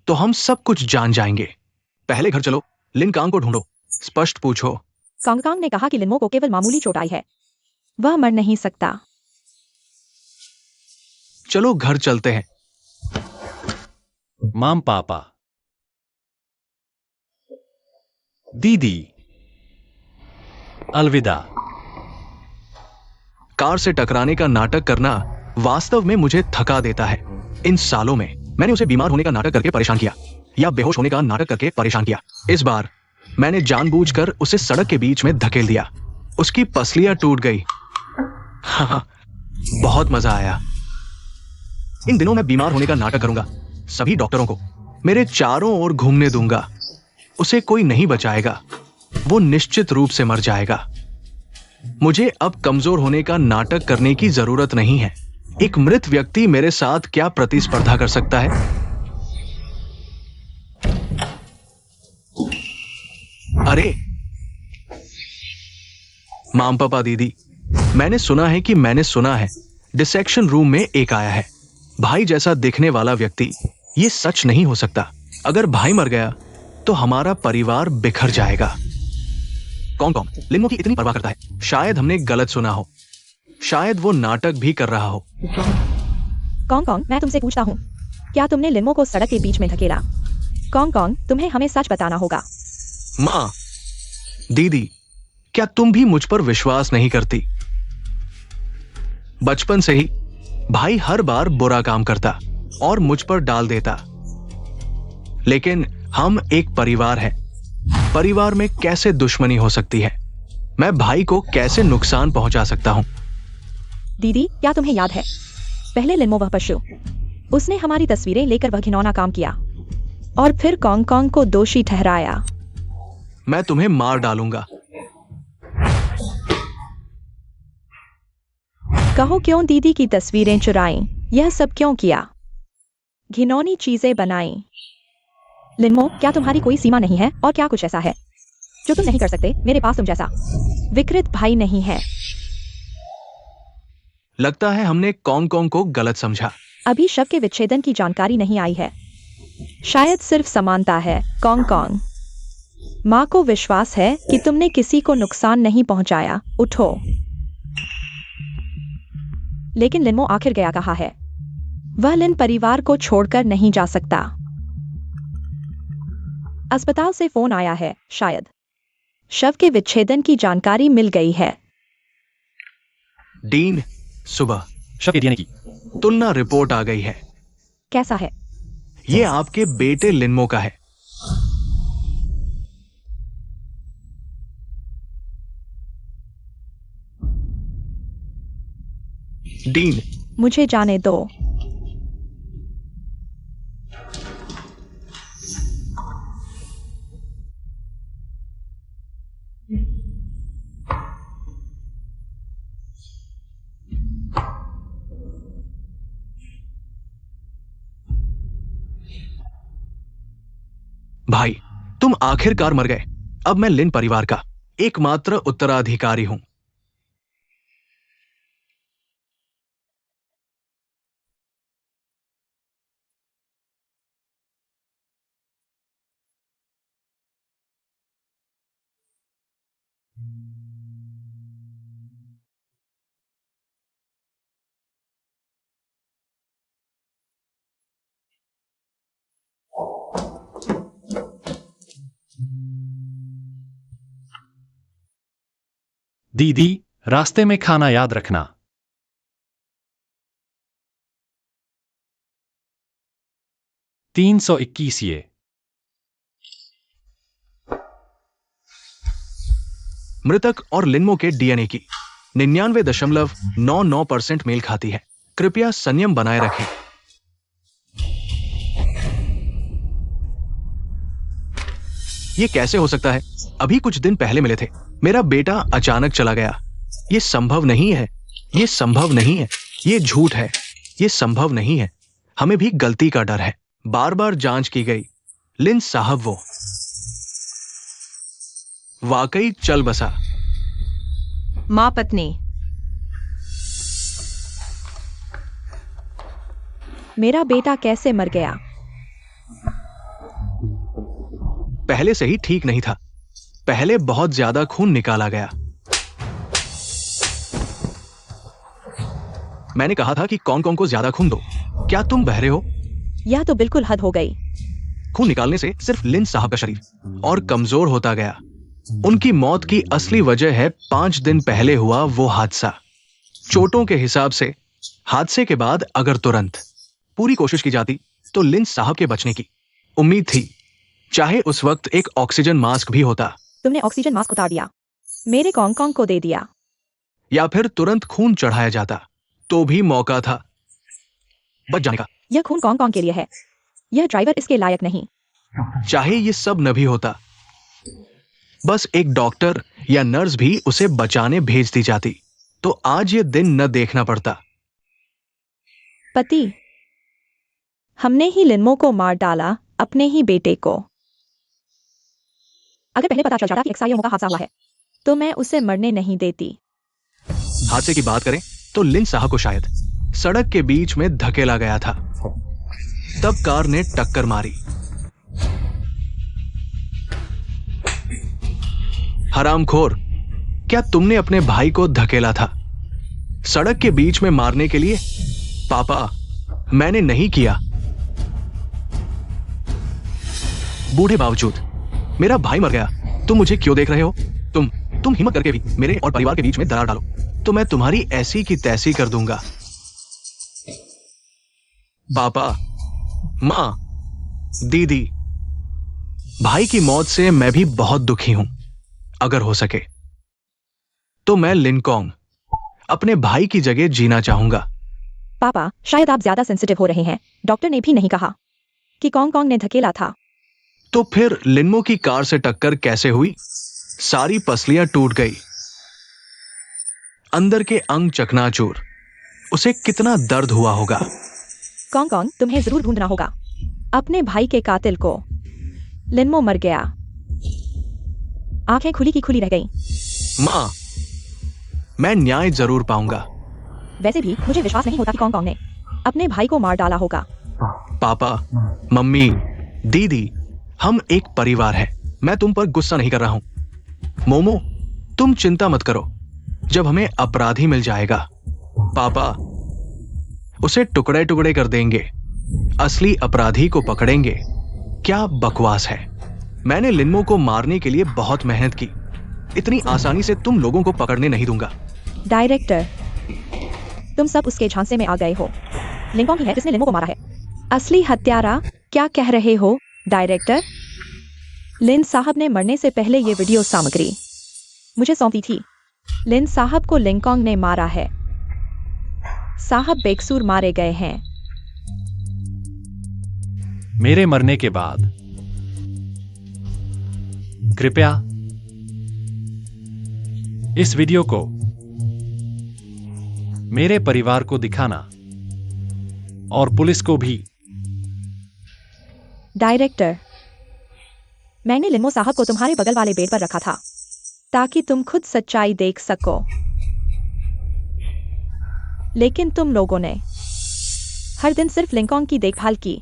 तो हम सब कुछ जान जाएंगे। पहले घर चलो, लिन कांग को ढूंढो, स्पष्ट पूछो। कांगकांग ने कहा कि लिनमो को केवल मामूली चोट आई है। वह मर नहीं सकता। चलो घर चलते हैं। माम पापा, दीदी, अलविदा। कार से टकराने का नाटक करना वास्तव में मुझे थका देता है। इन सालों में मैंने उसे बीमार होने का नाटक करके परेशान किया या बेहोश होने का नाटक करके परेशान किया। इस बार मैंने जानबूझकर उसे सड़क के बीच में धकेल दिया। उसकी पसलियां टूट गई। हाँ, बहुत मजा आया। इन दिनों मैं बीमार होने का नाटक करूंगा। सभी डॉक्टरों को मेरे चारों ओर घूमने दूंगा। उसे कोई नहीं बचाएगा। वो निश्चित रूप से मर जाएगा। मुझे अब कमजोर होने का नाटक करने की जरूरत नहीं है। एक मृत व्यक्ति मेरे साथ क्या प्रतिस्पर्धा कर सकता है? अरे माम पापा दीदी, मैंने सुना है डिसेक्शन रूम में एक आया है भाई जैसा दिखने वाला व्यक्ति। ये सच नहीं हो सकता। अगर भाई मर गया तो हमारा परिवार बिखर जाएगा। कौन कौन लिंगो की इतनी परवाह करता है? शायद हमने गलत सुना हो, शायद वो नाटक भी कर रहा हो। कौन कौन, मैं तुमसे पूछता हूँ, क्या तुमने लिन्मो को सड़क के बीच में धकेला? कौन कौन, तुम्हें हमें सच बताना होगा। माँ, दीदी, क्या तुम भी मुझ पर विश्वास नहीं करती? बचपन से ही भाई हर बार बुरा काम करता और मुझ पर डाल देता, लेकिन हम एक परिवार हैं। परिवार में कैसे दुश्मनी हो सकती है? मैं भाई को कैसे नुकसान पहुंचा सकता हूं? दीदी, क्या तुम्हें याद है, पहले लिन्मो वह पशु, उसने हमारी तस्वीरें लेकर वह घिनौना काम किया और फिर कॉन्ग कॉन्ग को दोषी ठहराया। मैं तुम्हें मार डालूंगा। कहो क्यों दीदी की तस्वीरें चुराई? यह सब क्यों किया? घिनौनी चीजें बनाई? लिन्मो, क्या तुम्हारी कोई सीमा नहीं है और क्या कुछ ऐसा है जो तुम नहीं कर सकते? मेरे पास तुम जैसा विकृत भाई नहीं है। लगता है हमने कॉन्ग कॉन्ग को गलत समझा। अभी शव के विच्छेदन की जानकारी नहीं आई है, शायद सिर्फ समानता है। कॉन्ग कॉन्ग, माँ को विश्वास है कि तुमने किसी को नुकसान नहीं पहुंचाया। उठो। लेकिन लिन्मो आखिर गया कहाँ है? वह लिन परिवार को छोड़कर नहीं जा सकता। अस्पताल से फोन आया है, शायद शव के विच्छेदन की जानकारी मिल गई है। डीन, सुबह शव के डीएनए की तुलना रिपोर्ट आ गई है। कैसा है? ये आपके बेटे लिन्मो का है। डीन, मुझे जाने दो। भाई, तुम आखिरकार मर गए। अब मैं लिन परिवार का एकमात्र उत्तराधिकारी हूं। दीदी, रास्ते में खाना याद रखना। $321 ये। मृतक और लिन्मो के डीएनए की 99.99% मेल खाती है। कृपया संयम बनाए रखें। ये कैसे हो सकता है? अभी कुछ दिन पहले मिले थे। मेरा बेटा अचानक चला गया। ये संभव नहीं है। ये संभव नहीं है। ये झूठ है। ये संभव नहीं है। हमें भी गलती का डर है। बार बार जांच की गई। लिन साहब वो वाकई चल बसा। माँ पत्नी, मेरा बेटा कैसे मर गया? पहले से ही ठीक नहीं था। पहले बहुत ज्यादा खून निकाला गया। मैंने कहा था कि कौन कौन को ज्यादा खून दो। क्या तुम बहरे हो? यह तो बिल्कुल हद हो गई। खून निकालने से सिर्फ लिन साहब का शरीर और कमजोर होता गया। उनकी मौत की असली वजह है 5 दिन पहले हुआ वो हादसा। चोटों के हिसाब से हादसे के बाद अगर तुरंत पूरी कोशिश की जाती तो लिन साहब के बचने की उम्मीद थी। चाहे उस वक्त एक ऑक्सीजन मास्क भी होता, तुमने ऑक्सीजन मास्क उतार दिया, मेरे कॉन्ग कॉन्ग को दे दिया। या फिर तुरंत खून चढ़ाया जाता, तो भी मौका था बच जाने का। यह खून कॉन्ग कॉन्ग के लिए है। यह ड्राइवर इसके लायक नहीं। चाहे ये सब न भी होता, बस एक डॉक्टर या नर्स भी उसे बचाने भेज दी जाती, तो आज ये दिन न देखना पड़ता। पति, हमने ही लिन्मो को मार डाला, अपने ही बेटे को। अगर पहले पता चल जाता कि XIO का हादसा हुआ है तो मैं उसे मरने नहीं देती। हादसे की बात करें तो लिन साहब को शायद सड़क के बीच में धकेला गया था, तब कार ने टक्कर मारी। हरामखोर, क्या तुमने अपने भाई को धकेला था सड़क के बीच में मारने के लिए? पापा, मैंने नहीं किया। बूढ़े बावजूद मेरा भाई मर गया, तुम मुझे क्यों देख रहे हो? तुम हिम्मत करके भी मेरे और परिवार के बीच में दरार डालो तो मैं तुम्हारी ऐसी की तैसी कर दूंगा। पापा, मां, दीदी, भाई की मौत से मैं भी बहुत दुखी हूं। अगर हो सके तो मैं लिनकॉन्ग अपने भाई की जगह जीना चाहूंगा। पापा, शायद आप ज्यादा सेंसिटिव हो रहे हैं। डॉक्टर ने भी नहीं कहा कि कॉन्ग ने धकेला था। तो फिर लिनमो की कार से टक्कर कैसे हुई? सारी पसलियां टूट गई, अंदर के अंग चकनाचूर। उसे कितना दर्द हुआ होगा। कॉन्ग, तुम्हें जरूर ढूंढना होगा अपने भाई के कातिल को। लिनमो मर गया। आंखें खुली की खुली रह गईं। मां, मैं न्याय जरूर पाऊंगा। वैसे भी मुझे विश्वास नहीं होता कि कॉन्ग ने अपने भाई को मार डाला होगा। पापा, मम्मी, दीदी, हम एक परिवार है। मैं तुम पर गुस्सा नहीं कर रहा हूं। मोमो, तुम चिंता मत करो, जब हमें अपराधी मिल जाएगा पापा उसे टुकड़े टुकड़े कर देंगे, असली अपराधी को पकड़ेंगे। क्या बकवास है। मैंने लिनमो को मारने के लिए बहुत मेहनत की। इतनी आसानी से तुम लोगों को पकड़ने नहीं दूंगा। डायरेक्टर, तुम सब उसके झांसे में आ गए हो। लिनकॉन्ग ही है जिसने लिनमो को मारा है। असली हत्यारा। क्या कह रहे हो डायरेक्टर? लिन साहब ने मरने से पहले ये वीडियो सामग्री मुझे सौंपी थी। लिन साहब को लिनकॉन्ग ने मारा है। साहब बेकसूर मारे गए हैं। मेरे मरने के बाद कृपया इस वीडियो को मेरे परिवार को दिखाना और पुलिस को भी। डायरेक्टर, मैंने लिनमो साहब को तुम्हारे बगल वाले बेड पर रखा था ताकि तुम खुद सच्चाई देख सको, लेकिन तुम लोगों ने हर दिन सिर्फ लिनकॉन्ग की देखभाल की।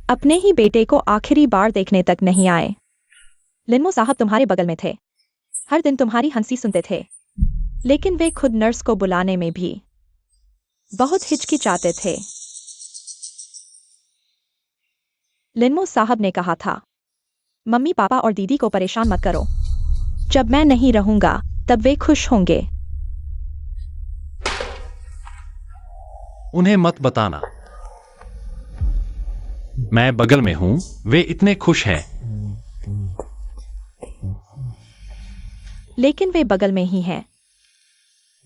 अपने ही बेटे को आखिरी बार देखने तक नहीं आए। लिनमो साहब तुम्हारे बगल में थे, हर दिन तुम्हारी हंसी सुनते थे, लेकिन वे खुद नर्स को बुलाने में भी बहुत हिचकिचाते थे। लिनमो साहब ने कहा था, मम्मी, पापा और दीदी को परेशान मत करो। जब मैं नहीं रहूंगा तब वे खुश होंगे। उन्हें मत बताना मैं बगल में हूं। वे इतने खुश हैं। लेकिन वे बगल में ही हैं।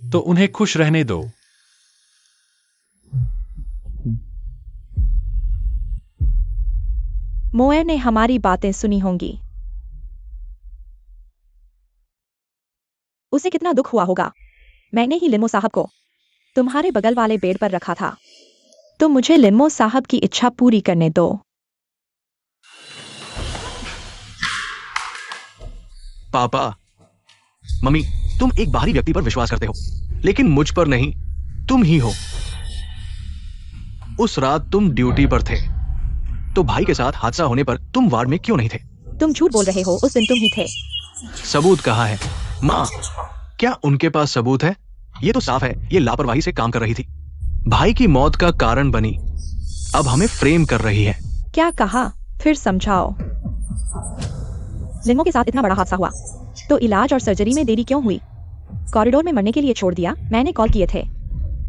तो उन्हें खुश रहने दो। मोएर ने हमारी बातें सुनी होंगी। उसे कितना दुख हुआ होगा। मैंने ही लिनमो साहब को तुम्हारे बगल वाले बेड पर रखा था। तो मुझे लिनमो साहब की इच्छा पूरी करने दो। पापा, मम्मी, तुम एक बाहरी व्यक्ति पर विश्वास करते हो, लेकिन मुझ पर नहीं। तुम ही हो। उस रात तुम ड्यूटी पर थे, तो भाई के साथ हादसा होने पर तुम वार्ड में क्यों नहीं थे? तुम झूठ बोल रहे हो, उस दिन तुम ही थे। सबूत कहाँ है? माँ, क्या उनके पास सबूत है? ये तो साफ है ये लापरवाही से काम कर रही थी। भाई की मौत का कारण बनी, अब हमें फ्रेम कर रही है। क्या कहा? फिर समझाओ। लिनमो के साथ इतना बड़ा हादसा हुआ तो इलाज और सर्जरी में देरी क्यों हुई? कॉरिडोर में मरने के लिए छोड़ दिया। मैंने कॉल किए थे,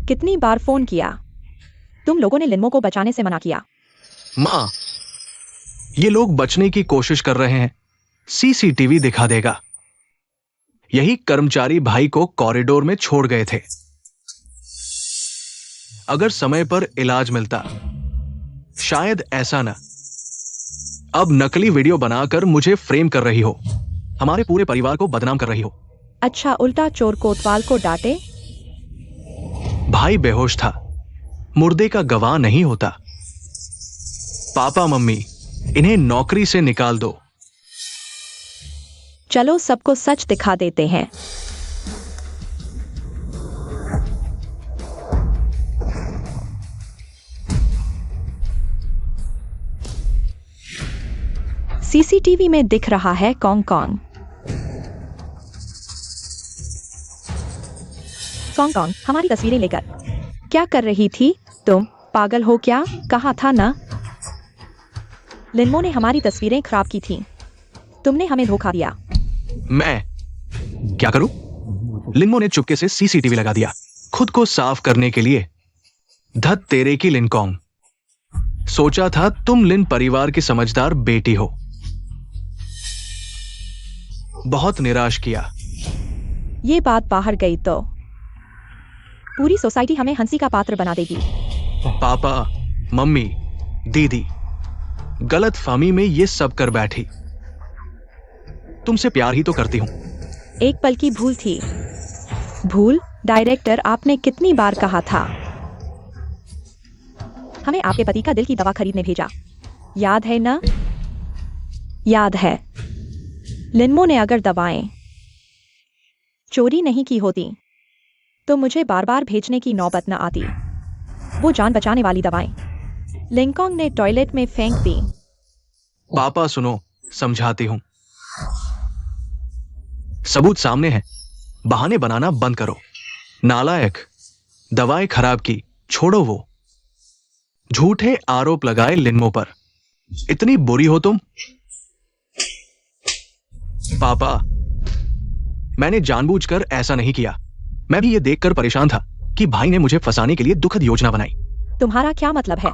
कितनी बार फोन किया। तुम लोगों ने लिनमो को बचाने से मना किया। माँ, ये लोग बचने की कोशिश कर रहे हैं। सीसीटीवी दिखा देगा। यही कर्मचारी भाई को कॉरिडोर में छोड़ गए थे। अगर समय पर इलाज मिलता, शायद ऐसा ना। अब नकली वीडियो बनाकर मुझे फ्रेम कर रही हो, हमारे पूरे परिवार को बदनाम कर रही हो। अच्छा, उल्टा चोर कोतवाल को डांटे। भाई बेहोश था, मुर्दे का गवाह नहीं होता। पापा, मम्मी, इन्हें नौकरी से निकाल दो। चलो सबको सच दिखा देते हैं। सीसीटीवी में दिख रहा है कॉन्ग कॉन्ग। कॉन्ग कॉन्ग हमारी तस्वीरें लेकर क्या कर रही थी? तुम पागल हो क्या? कहा था ना। लिनमो ने हमारी तस्वीरें खराब की थीं। तुमने हमें धोखा दिया। मैं क्या करूं? लिनमो ने चुपके से सीसीटीवी लगा दिया, खुद को साफ करने के लिए। धत तेरे की लिनकॉन्ग, सोचा था तुम लिन परिवार की समझदार बेटी हो। बहुत निराश किया। ये बात बाहर गई तो पूरी सोसाइटी हमें हंसी का पात्र बना देगी। पापा, मम्मी, दीदी गलत फहमी में ये सब कर बैठी। तुमसे प्यार ही तो करती हूं। एक पल की भूल थी। भूल? डायरेक्टर, आपने कितनी बार कहा था? हमें आपके पति का दिल की दवा खरीदने भेजा, याद है ना? याद है। लिनमो ने अगर दवाएं चोरी नहीं की होती तो मुझे बार बार भेजने की नौबत न आती। वो जान बचाने वाली दवाएं लिनकॉन्ग ने टॉयलेट में फेंक दी। पापा सुनो, समझाती हूं। सबूत सामने है, बहाने बनाना बंद करो। नालायक, दवाएं खराब की, छोड़ो वो। झूठे आरोप लगाए लिनमो पर। इतनी बुरी हो तुम? पापा, मैंने जानबूझकर ऐसा नहीं किया। मैं भी ये देखकर परेशान था कि भाई ने मुझे फंसाने के लिए दुखद योजना बनाई। तुम्हारा क्या मतलब है?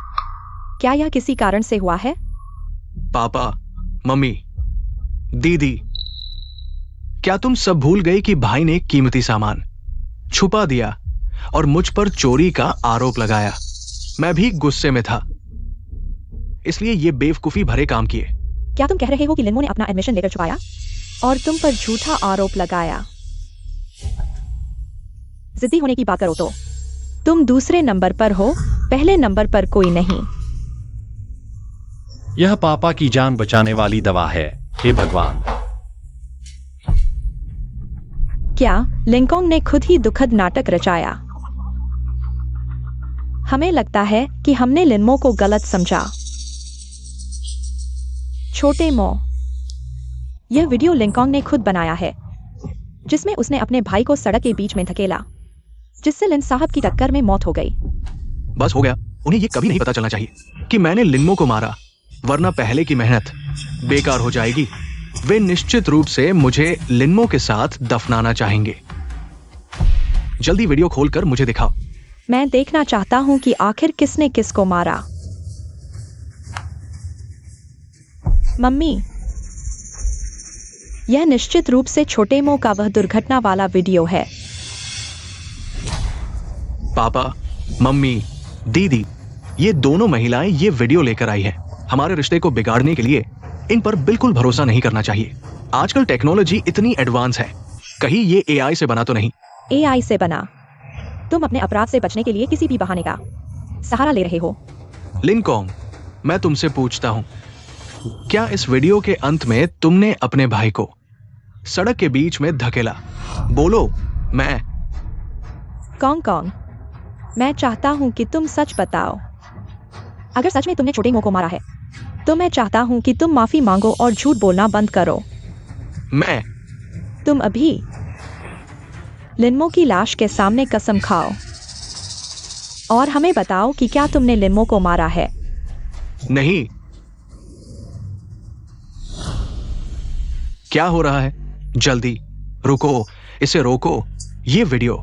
क्या यह किसी कारण से हुआ है? पापा, मम्मी, दीदी, क्या तुम सब भूल गए कि भाई ने कीमती सामान छुपा दिया और मुझ पर चोरी का आरोप लगाया? मैं भी गुस्से में था, इसलिए ये बेवकूफी भरे काम किए। क्या तुम कह रहे हो कि लिनमो ने अपना एडमिशन लेकर छुपाया और तुम पर झूठा आरोप लगाया? जिद्दी होने की बात करो तो तुम दूसरे नंबर पर हो, पहले नंबर पर कोई नहीं। यह पापा की जान बचाने वाली दवा है। हे भगवान। क्या लिनकॉन्ग ने खुद ही दुखद नाटक रचाया? हमें लगता है कि हमने लिनमो को गलत समझा। छोटे मो, यह वीडियो लिनकॉन्ग ने खुद बनाया है, जिसमें उसने अपने भाई को सड़क के बीच में धकेला, जिससे लिन साहब की टक्कर में मौत हो गई। बस हो गया। उन्हें ये कभी नहीं पता चलना चाहिए कि मैंने लिनमो को मारा, वरना पहले की मेहनत बेकार हो जाएगी। वे निश्चित रूप से मुझे लिनमो के साथ दफनाना चाहेंगे। जल्दी वीडियो खोलकर मुझे दिखाओ। मैं देखना चाहता हूं कि आखिर किसने किसको मारा। मम्मी, यह निश्चित रूप से छोटे मो का वह दुर्घटना वाला वीडियो है। पापा, मम्मी, दीदी, ये दोनों महिलाएं ये वीडियो लेकर आई हैं। हमारे रिश्ते को बिगाड़ने के लिए इन पर बिल्कुल भरोसा नहीं करना चाहिए। आजकल टेक्नोलॉजी इतनी एडवांस है, कहीं ये एआई से बना तो नहीं? एआई से बना? तुम अपने अपराध से बचने के लिए किसी भी बहाने का सहारा ले रहे हो। लिनकॉन्ग, मैं तुमसे पूछता हूं, क्या इस वीडियो के अंत में तुमने अपने भाई को सड़क के बीच में धकेला? बोलो। मैं कॉन्ग कॉन्ग, मैं चाहता हूं कि तुम सच बताओ। अगर सच में तुमने छोटे मो को मारा है तो मैं चाहता हूं कि तुम माफी मांगो और झूठ बोलना बंद करो। मैं तुम अभी लिनमो की लाश के सामने कसम खाओ और हमें बताओ कि क्या तुमने लिनमो को मारा है। नहीं। क्या हो रहा है? जल्दी रुको, इसे रोको। ये वीडियो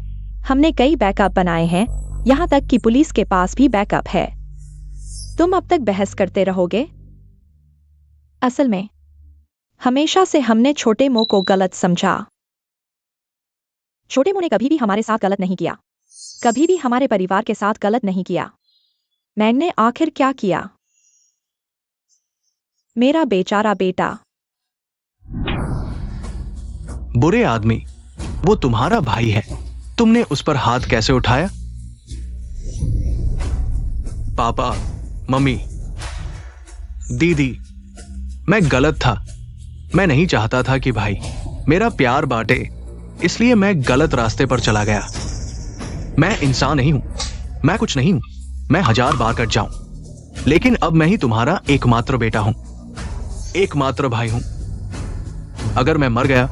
हमने कई बैकअप बनाए हैं, यहां तक कि पुलिस के पास भी बैकअप है। तुम अब तक बहस करते रहोगे? असल में हमेशा से हमने छोटे मो को गलत समझा। छोटे मो ने कभी भी हमारे साथ गलत नहीं किया, कभी भी हमारे परिवार के साथ गलत नहीं किया। मैंने आखिर क्या किया? मेरा बेचारा बेटा। बुरे आदमी, वो तुम्हारा भाई है, तुमने उस पर हाथ कैसे उठाया? पापा, मम्मी, दीदी, मैं गलत था। मैं नहीं चाहता था कि भाई मेरा प्यार बांटे, इसलिए मैं गलत रास्ते पर चला गया। मैं इंसान नहीं हूं, मैं कुछ नहीं हूं, मैं 1000 बार कट जाऊं, लेकिन अब मैं ही तुम्हारा एकमात्र बेटा हूं, एकमात्र भाई हूं। अगर मैं मर गया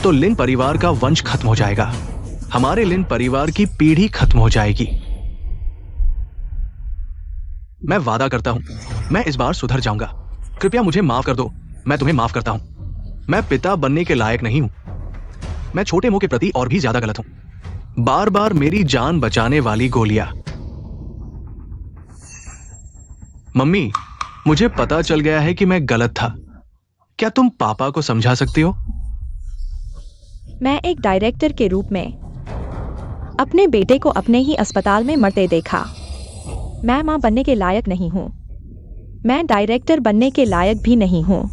तो लिन परिवार का वंश खत्म हो जाएगा, हमारे लिन परिवार की पीढ़ी खत्म हो जाएगी। मैं वादा करता हूं, मैं इस बार सुधर जाऊंगा। कृपया मुझे माफ कर दो, मैं तुम्हें माफ करता हूं। मैं पिता बनने के लायक नहीं हूं, मैं छोटे मुंह के प्रति और भी ज्यादा गलत हूं। बार बार मेरी जान बचाने वाली गोलियां। मम्मी, मुझे पता चल गया है कि मैं गलत था। क्या तुम पापा को समझा सकती हो? मैं एक डायरेक्टर के रूप में अपने बेटे को अपने ही अस्पताल में मरते देखा। मैं मां बनने के लायक नहीं हूं, मैं डायरेक्टर बनने के लायक भी नहीं हूं।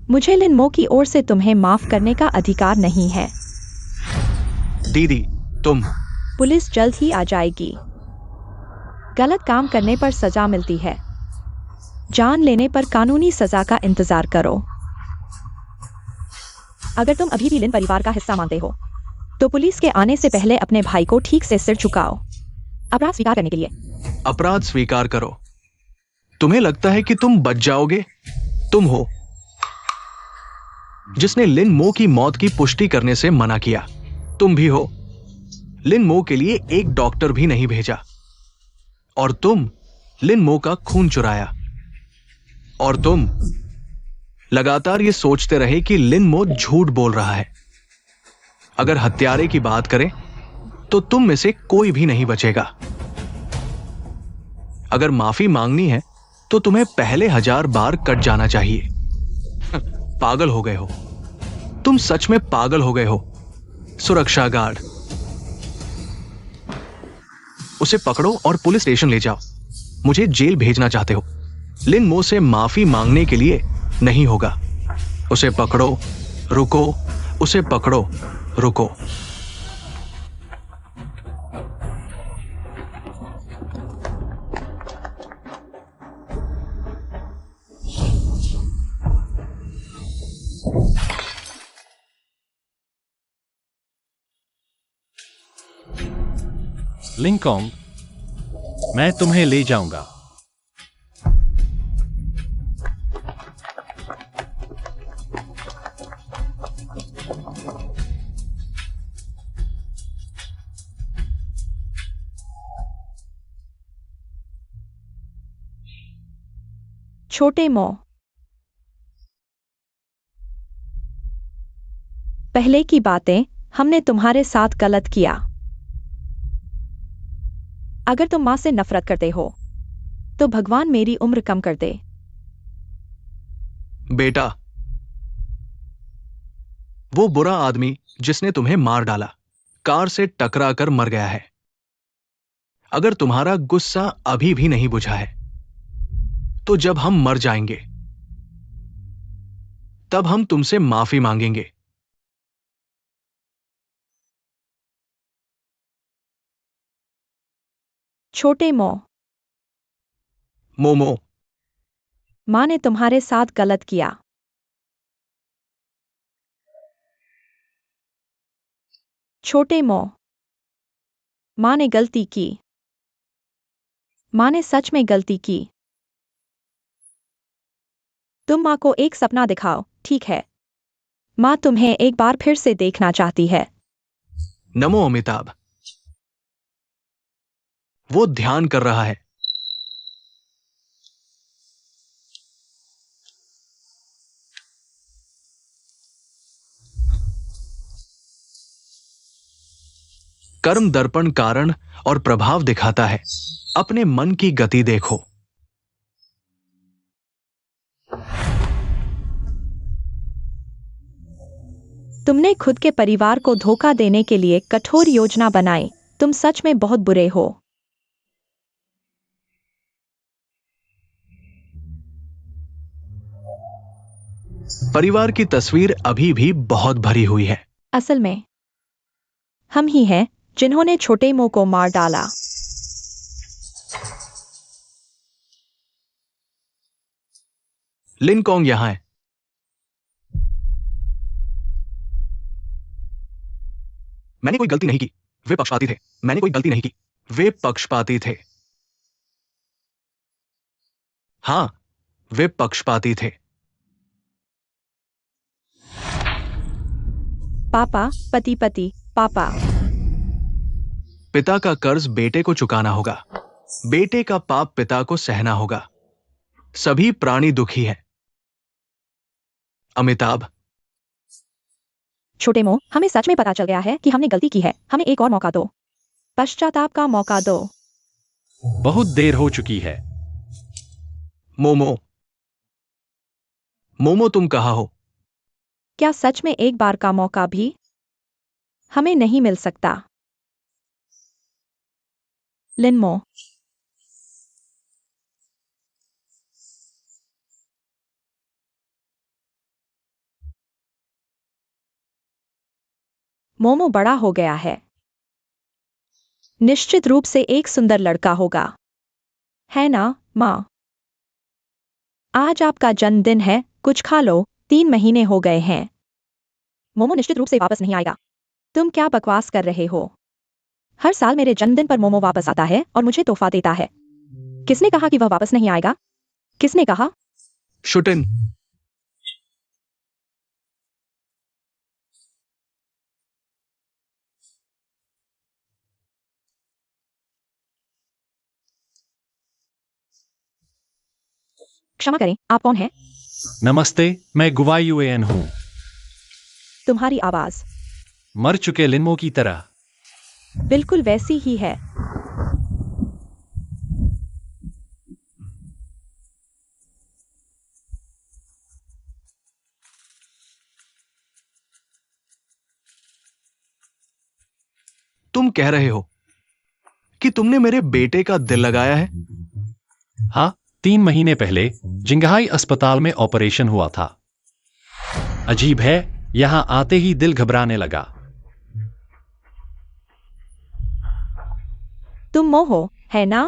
मुझे लिन मो की ओर से तुम्हें माफ करने का अधिकार नहीं है। दीदी, तुम। पुलिस जल्द ही आ जाएगी। गलत काम करने पर सजा मिलती है, जान लेने पर कानूनी सजा का इंतजार करो। अगर तुम अभी भी लिन परिवार का हिस्सा मानते हो तो पुलिस के आने से पहले अपने भाई को ठीक से सिर झुकाओ, अपराध स्वीकार करने के लिए। अपराध स्वीकार करो। तुम्हें लगता है कि तुम बच जाओगे? तुम हो जिसने लिन मो की मौत की पुष्टि करने से मना किया। तुम भी हो लिन मो के लिए एक डॉक्टर भी नहीं भेजा। और तुम लिन मो का खून चुराया। और तुम लगातार ये सोचते रहे कि लिन मो झूठ बोल रहा है। अगर हत्यारे की बात करें तो तुम में से कोई भी नहीं बचेगा। अगर माफी मांगनी है तो तुम्हें पहले 1000 बार कट जाना चाहिए। पागल हो गए हो, तुम सच में पागल हो गए हो। सुरक्षा गार्ड, उसे पकड़ो और पुलिस स्टेशन ले जाओ। मुझे जेल भेजना चाहते हो? लिन मो से माफी मांगने के लिए नहीं होगा। उसे पकड़ो, रुको, उसे पकड़ो, रुको। लिंकॉन्ग, मैं तुम्हें ले जाऊंगा। छोटे मो, पहले की बातें, हमने तुम्हारे साथ गलत किया। अगर तुम मां से नफरत करते हो तो भगवान मेरी उम्र कम कर दे। बेटा, वो बुरा आदमी जिसने तुम्हें मार डाला कार से टकरा कर मर गया है। अगर तुम्हारा गुस्सा अभी भी नहीं बुझा है तो जब हम मर जाएंगे तब हम तुमसे माफी मांगेंगे। छोटे मो, मोमो, मां ने तुम्हारे साथ गलत किया। छोटे मो, मां ने गलती की। मां ने सच में गलती की। तुम मां को एक सपना दिखाओ, ठीक है? मां तुम्हें एक बार फिर से देखना चाहती है। नमो अमिताभ। वो ध्यान कर रहा है। कर्म दर्पण कारण और प्रभाव दिखाता है। अपने मन की गति देखो। तुमने खुद के परिवार को धोखा देने के लिए कठोर योजना बनाई। तुम सच में बहुत बुरे हो। परिवार की तस्वीर अभी भी बहुत भरी हुई है। असल में हम ही हैं जिन्होंने छोटे मो को मार डाला। लिंकॉन्ग यहां है। मैंने कोई गलती नहीं की। वे पक्षपाती थे। मैंने कोई गलती नहीं की। वे पक्षपाती थे। हाँ, वे पक्षपाती थे। पापा, पति पति, पापा। पिता का कर्ज बेटे को चुकाना होगा। बेटे का पाप पिता को सहना होगा। सभी प्राणी दुखी हैं। अमिताभ। छोटे मो, हमें सच में पता चल गया है कि हमने गलती की है। हमें एक और मौका दो। पश्चाताप का मौका दो। बहुत देर हो चुकी है। मोमो। मोमो, तुम कहां हो? क्या सच में एक बार का मौका भी हमें नहीं मिल सकता? लिनमो। मोमो बड़ा हो गया है। निश्चित रूप से एक सुंदर लड़का होगा, है ना, माँ? आज आपका जन्मदिन है, कुछ खा लो। 3 महीने हो गए हैं। मोमो निश्चित रूप से वापस नहीं आएगा। तुम क्या बकवास कर रहे हो? हर साल मेरे जन्मदिन पर मोमो वापस आता है और मुझे तोहफा देता है। किसने कहा कि वह वापस नहीं आएगा? किसने कहा? शुटिन। क्षमा करें, आप कौन हैं? नमस्ते, मैं गुवायुएन हूं। तुम्हारी आवाज मर चुके लिनमो की तरह। बिल्कुल वैसी ही है। तुम कह रहे हो कि तुमने मेरे बेटे का दिल लगाया है? हाँ, 3 महीने पहले जिंगहाई अस्पताल में ऑपरेशन हुआ था। अजीब है, यहां आते ही दिल घबराने लगा। तुम मो हो, है ना?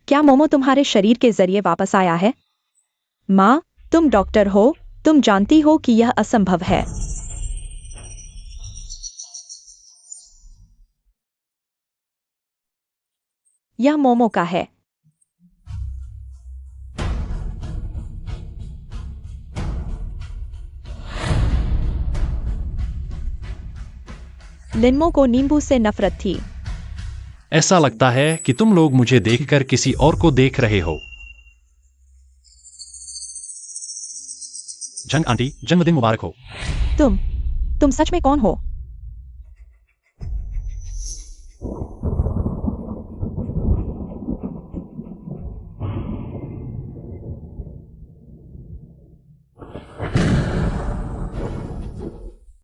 क्या मोमो तुम्हारे शरीर के जरिए वापस आया है? माँ, तुम डॉक्टर हो, तुम जानती हो कि यह असंभव है। यह मोमो का है। लिनमो को नींबू से नफरत थी। ऐसा लगता है कि तुम लोग मुझे देखकर किसी और को देख रहे हो। जंग आंटी, जन्मदिन मुबारक हो। तुम सच में कौन हो?